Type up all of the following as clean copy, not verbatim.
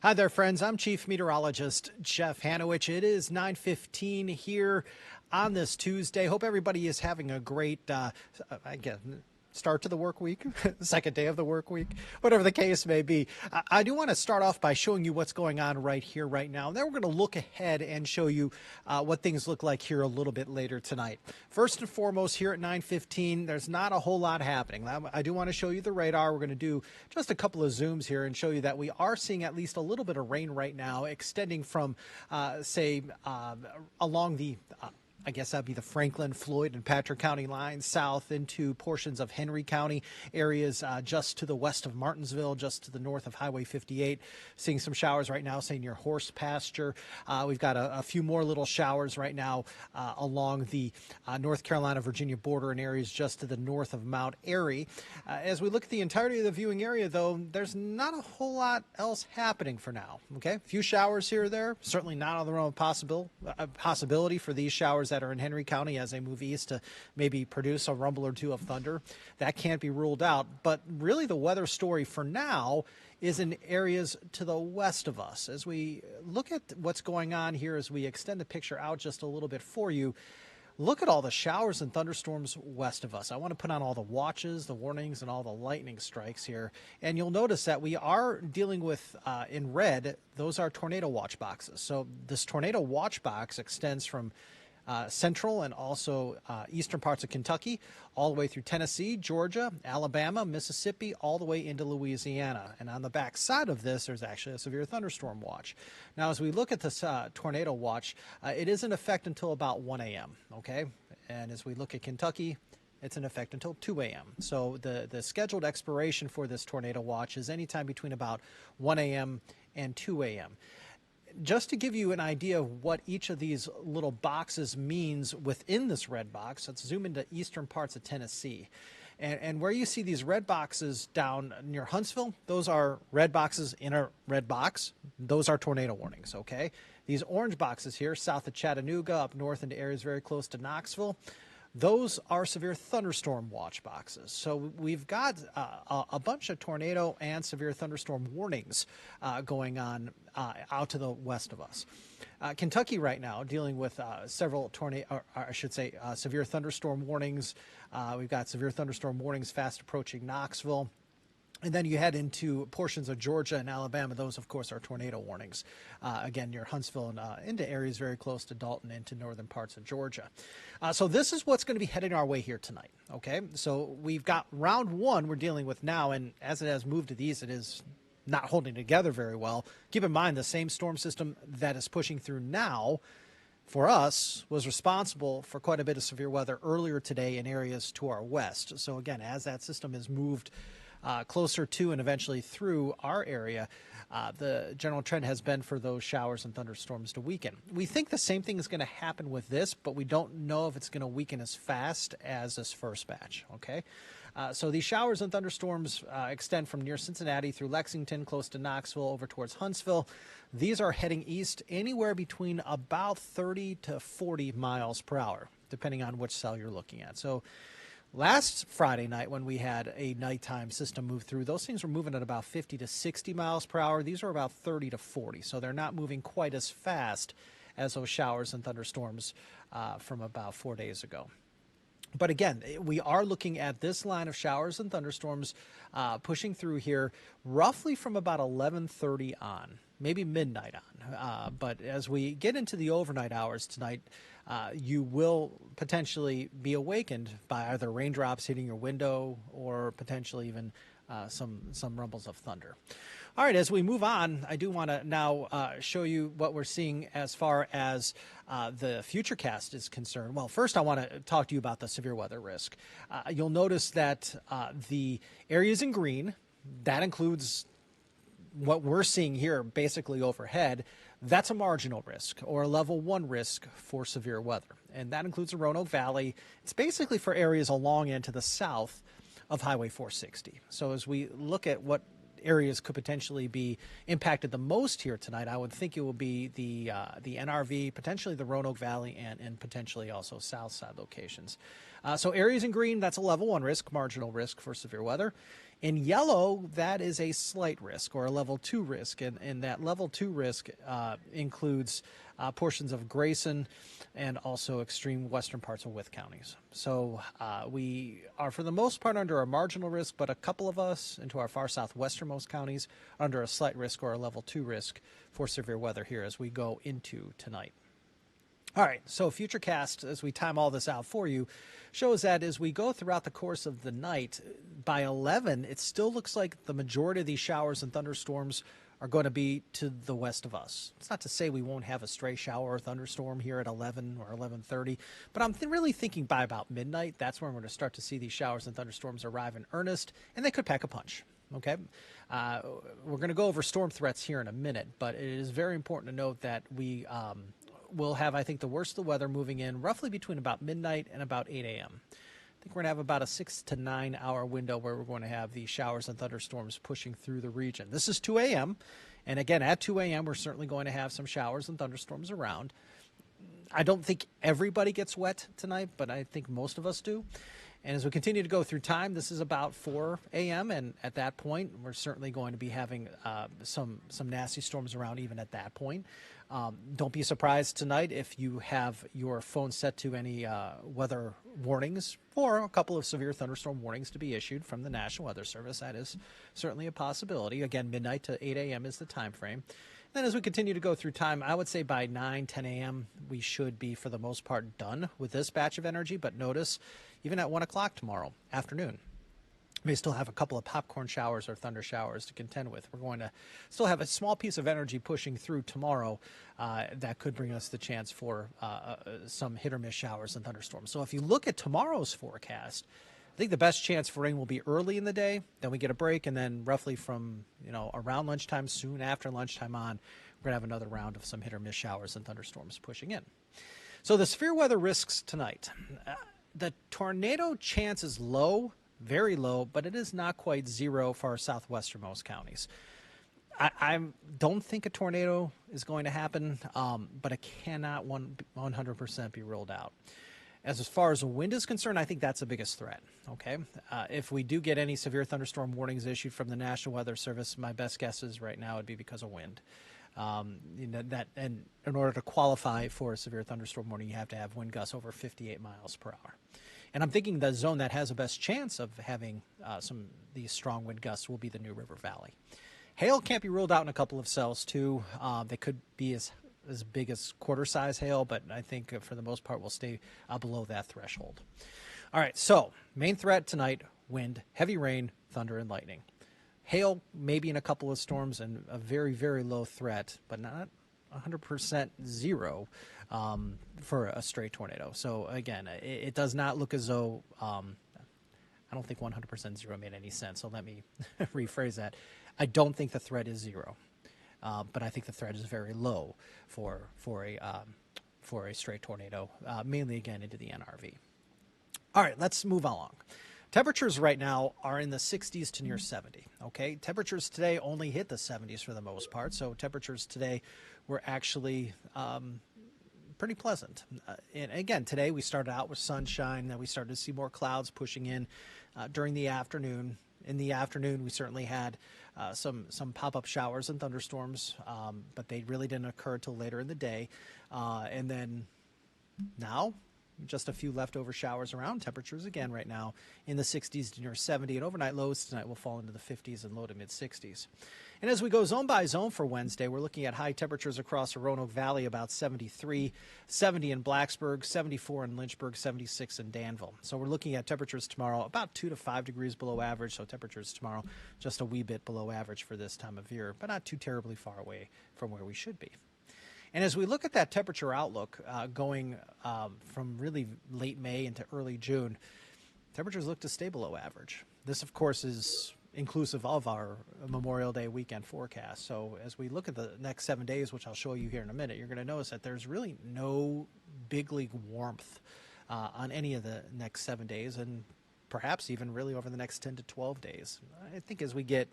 Hi there, friends. I'm Chief Meteorologist Jeff Haniewich. It is 9:15 here on this Tuesday. Hope everybody is having a great, start to the work week, second day of the work week, whatever the case may be. I do want to start off by showing you what's going on right here, right now. And then we're going to look ahead and show you what things look like here a little bit later tonight. First and foremost, here at 9:15, there's not a whole lot happening. I do want to show you the radar. We're going to do just a couple of zooms here and show you that we are seeing at least a little bit of rain right now, extending from, along the I guess that'd be the Franklin, Floyd, and Patrick County lines south into portions of Henry County areas just to the west of Martinsville, just to the north of Highway 58. Seeing some showers right now, say near Horse Pasture. We've got a few more little showers right now along the North Carolina-Virginia border in areas just to the north of Mount Airy. As we look at the entirety of the viewing area, though, there's not a whole lot else happening for now. Okay, a few showers here or there, certainly not on the realm of possibility for these showers that are in Henry County as they move east to maybe produce a rumble or two of thunder. That can't be ruled out. But really the weather story for now is in areas to the west of us. As we look at what's going on here, as we extend the picture out just a little bit for you, look at all the showers and thunderstorms west of us. I want to put on all the watches, the warnings, and all the lightning strikes here. And you'll notice that we are dealing with, in red, those are tornado watch boxes. So this tornado watch box extends from central and also eastern parts of Kentucky, all the way through Tennessee, Georgia, Alabama, Mississippi, all the way into Louisiana. And on the back side of this, there's actually a severe thunderstorm watch. Now, as we look at this tornado watch, it is in effect until about 1 a.m., okay? And as we look at Kentucky, it's in effect until 2 a.m. So the scheduled expiration for this tornado watch is anytime between about 1 a.m. and 2 a.m. Just to give you an idea of what each of these little boxes means within this red box, let's zoom into eastern parts of Tennessee. And where you see these red boxes down near Huntsville, those are red boxes in a red box. Those are tornado warnings, okay? These orange boxes here, south of Chattanooga, up north into areas very close to Knoxville, those are severe thunderstorm watch boxes. So we've got a bunch of tornado and severe thunderstorm warnings going on out to the west of us. Kentucky right now dealing with several severe thunderstorm warnings. We've got severe thunderstorm warnings fast approaching Knoxville. And then you head into portions of Georgia and Alabama. Those, of course, are tornado warnings, again, near Huntsville and into areas very close to Dalton into northern parts of Georgia. So this is what's going to be heading our way here tonight, okay? So we've got round one we're dealing with now, and as it has moved to the east, it is not holding together very well. Keep in mind, the same storm system that is pushing through now for us was responsible for quite a bit of severe weather earlier today in areas to our west. So again, as that system has moved closer to and eventually through our area, the general trend has been for those showers and thunderstorms to weaken. We think the same thing is going to happen with this, but we don't know if it's going to weaken as fast as this first batch, okay? So these showers and thunderstorms extend from near Cincinnati through Lexington, close to Knoxville, over towards Huntsville. These are heading east anywhere between about 30 to 40 miles per hour, depending on which cell you're looking at. So last Friday night when we had a nighttime system move through, those things were moving at about 50 to 60 miles per hour. These are about 30 to 40, so they're not moving quite as fast as those showers and thunderstorms from about 4 days ago. But again, we are looking at this line of showers and thunderstorms pushing through here roughly from about 11:30 on, maybe midnight on. But as we get into the overnight hours tonight, you will potentially be awakened by either raindrops hitting your window or potentially even some rumbles of thunder. All right, as we move on, I do want to now show you what we're seeing as far as the futurecast is concerned. Well, first I want to talk to you about the severe weather risk. You'll notice that the areas in green, that includes what we're seeing here basically overhead. That's a marginal risk or a level 1 risk for severe weather. And that includes the Roanoke Valley. It's basically for areas along and to the south of Highway 460. So as we look at what areas could potentially be impacted the most here tonight, I would think it will be the NRV, potentially the Roanoke Valley, and potentially also south side locations. So areas in green, that's a level 1 risk, marginal risk for severe weather. In yellow, that is a slight risk or a level 2 risk, and that level 2 risk includes portions of Grayson and also extreme western parts of Wythe counties. So we are, for the most part, under a marginal risk, but a couple of us into our far southwesternmost counties are under a slight risk or a level 2 risk for severe weather here as we go into tonight. All right, so Futurecast, as we time all this out for you, shows that as we go throughout the course of the night, by 11, it still looks like the majority of these showers and thunderstorms are going to be to the west of us. It's not to say we won't have a stray shower or thunderstorm here at 11 or 11:30, but I'm really thinking by about midnight, that's when we're going to start to see these showers and thunderstorms arrive in earnest, and they could pack a punch. Okay, we're going to go over storm threats here in a minute, but it is very important to note that we will have, I think, the worst of the weather moving in roughly between about midnight and about 8 a.m. I think we're going to have about a 6 to 9 hour window where we're going to have these showers and thunderstorms pushing through the region. This is 2 a.m. And again, at 2 a.m., we're certainly going to have some showers and thunderstorms around. I don't think everybody gets wet tonight, but I think most of us do. And as we continue to go through time, this is about 4 a.m. And at that point, we're certainly going to be having some nasty storms around even at that point. Don't be surprised tonight if you have your phone set to any weather warnings or a couple of severe thunderstorm warnings to be issued from the National Weather Service. That is certainly a possibility. Again, midnight to 8 a.m. is the time frame. Then as we continue to go through time, I would say by 9, 10 a.m., we should be, for the most part, done with this batch of energy. But notice, even at 1 o'clock tomorrow afternoon, we still have a couple of popcorn showers or thunder showers to contend with. We're going to still have a small piece of energy pushing through tomorrow that could bring us the chance for some hit or miss showers and thunderstorms. So if you look at tomorrow's forecast, I think the best chance for rain will be early in the day. Then we get a break, and then roughly from around lunchtime, soon after lunchtime on, we're going to have another round of some hit or miss showers and thunderstorms pushing in. So the severe weather risks tonight. The tornado chance is low, very low, but it is not quite zero for our southwesternmost counties. I don't think a tornado is going to happen, but it cannot 100% be ruled out. As far as the wind is concerned, I think that's the biggest threat. Okay, if we do get any severe thunderstorm warnings issued from the National Weather Service, my best guess is right now would be because of wind. And in order to qualify for a severe thunderstorm warning, you have to have wind gusts over 58 miles per hour. And I'm thinking the zone that has the best chance of having these strong wind gusts will be the New River Valley. Hail can't be ruled out in a couple of cells too. They could be as big as quarter-size hail, but I think for the most part we'll stay below that threshold. All right, so main threat tonight, wind, heavy rain, thunder, and lightning. Hail maybe in a couple of storms and a very, very low threat, but not 100% zero for a stray tornado. So again, it does not look as though, I don't think 100% zero made any sense, so let me rephrase that. I don't think the threat is zero. But I think the threat is very low for a stray tornado, mainly again into the NRV. All right, let's move along. Temperatures right now are in the 60s to near 70. Okay, temperatures today only hit the 70s for the most part, so temperatures today were actually pretty pleasant. And again, today we started out with sunshine, then we started to see more clouds pushing in during the afternoon. In the afternoon, we certainly had some pop-up showers and thunderstorms, but they really didn't occur till later in the day. And then now, just a few leftover showers around. Temperatures again right now in the 60s to near 70, and overnight lows tonight will fall into the 50s and low to mid 60s. And as we go zone by zone for Wednesday, we're looking at high temperatures across the Roanoke Valley, about 73, 70 in Blacksburg, 74 in Lynchburg, 76 in Danville. So we're looking at temperatures tomorrow about 2 to 5 degrees below average. So temperatures tomorrow just a wee bit below average for this time of year, but not too terribly far away from where we should be. And as we look at that temperature outlook going from really late May into early June, temperatures look to stay below average. This, of course, is inclusive of our Memorial Day weekend forecast. So as we look at the next 7 days, which I'll show you here in a minute, you're going to notice that there's really no big league warmth on any of the next 7 days, and perhaps even really over the next 10 to 12 days. I think as we get,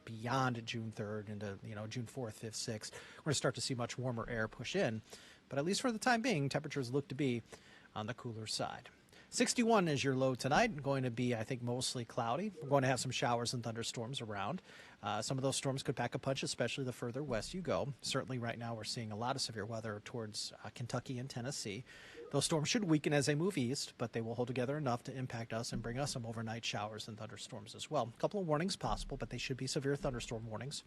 beyond June 3rd into, June 4th, 5th, 6th, we're going to start to see much warmer air push in. But at least for the time being, temperatures look to be on the cooler side. 61 is your low tonight. Going to be, I think, mostly cloudy. We're going to have some showers and thunderstorms around. Some of those storms could pack a punch, especially the further west you go. Certainly right now we're seeing a lot of severe weather towards Kentucky and Tennessee. Those storms should weaken as they move east, but they will hold together enough to impact us and bring us some overnight showers and thunderstorms as well. A couple of warnings possible, but they should be severe thunderstorm warnings.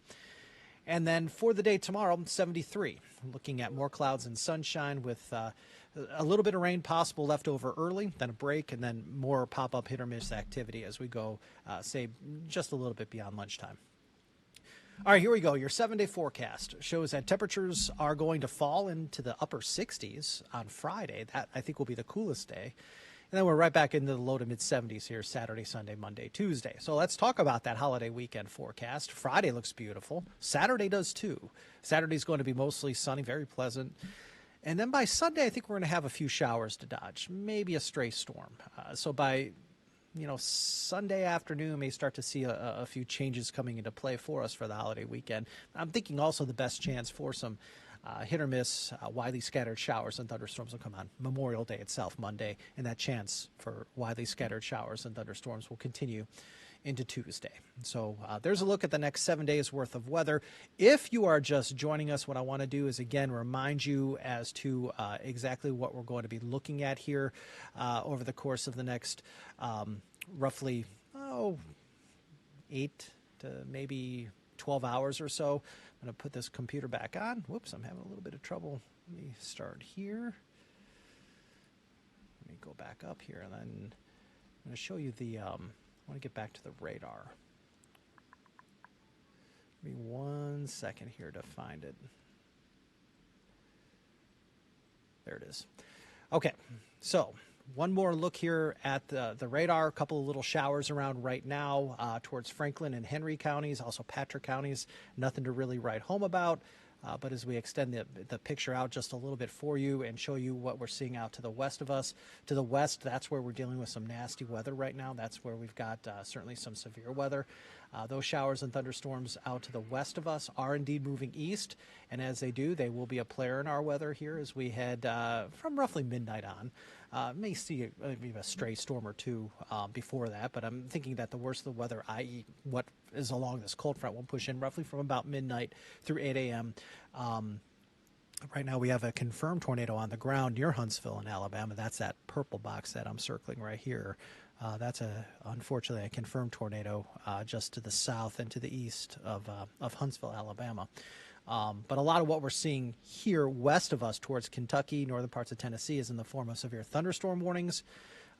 And then for the day tomorrow, 73. Looking at more clouds and sunshine with a little bit of rain possible left over early, then a break, and then more pop-up hit-or-miss activity as we go, say, just a little bit beyond lunchtime. All right, here we go. Your 7-day forecast shows that temperatures are going to fall into the upper 60s on Friday. That, I think, will be the coolest day. And then we're right back into the low to mid 70s here Saturday, Sunday, Monday, Tuesday. So let's talk about that holiday weekend forecast. Friday looks beautiful. Saturday does too. Saturday's going to be mostly sunny, very pleasant. And then by Sunday, I think we're going to have a few showers to dodge, maybe a stray storm. So by Sunday afternoon, may start to see a few changes coming into play for us for the holiday weekend. I'm thinking also the best chance for some hit or miss, widely scattered showers and thunderstorms will come on Memorial Day itself, Monday, and that chance for widely scattered showers and thunderstorms will continue into Tuesday. So there's a look at the next 7 days worth of weather. If you are just joining us, what I want to do is again remind you as to exactly what we're going to be looking at here over the course of the next roughly 8 to maybe 12 hours or so. I'm going to put this computer back on. Whoops, I'm having a little bit of trouble. Let me start here. Let me go back up here, and then I'm going to show you the, I want to get back to the radar. Give me 1 second here to find it. There it is. Okay, so one more look here at the radar. A couple of little showers around right now towards Franklin and Henry counties, also Patrick counties. Nothing to really write home about. But as we extend the picture out just a little bit for you and show you what we're seeing out to the west of us, to the west, that's where we're dealing with some nasty weather right now. That's where we've got certainly some severe weather. Those showers and thunderstorms out to the west of us are indeed moving east, and as they do, they will be a player in our weather here as we head from roughly midnight on. May see maybe a stray storm or two before that, but I'm thinking that the worst of the weather, i.e. what is along this cold front, will push in roughly from about midnight through 8 a.m. Right now we have a confirmed tornado on the ground near Huntsville in Alabama. That's that purple box that I'm circling right here. That's unfortunately a confirmed tornado just to the south and to the east of Huntsville, Alabama. But a lot of what we're seeing here west of us towards Kentucky, northern parts of Tennessee, is in the form of severe thunderstorm warnings.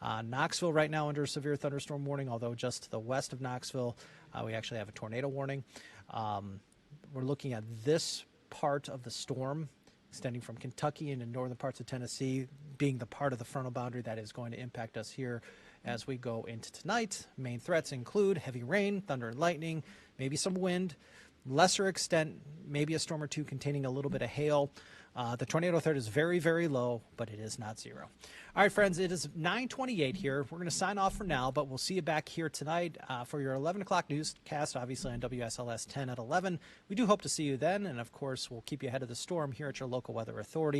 Knoxville right now under a severe thunderstorm warning, although just to the west of Knoxville, we actually have a tornado warning. We're looking at this part of the storm extending from Kentucky into northern parts of Tennessee being the part of the frontal boundary that is going to impact us here as we go into tonight. Main threats include heavy rain, thunder and lightning, maybe some wind. Lesser extent, maybe a storm or two containing a little bit of hail. The tornado threat is very, very low, but it is not zero. All right, friends, it is 9:28 here. We're going to sign off for now, but we'll see you back here tonight for your 11 o'clock newscast, obviously on WSLS 10 at 11. We do hope to see you then, and of course, we'll keep you ahead of the storm here at your local weather authority.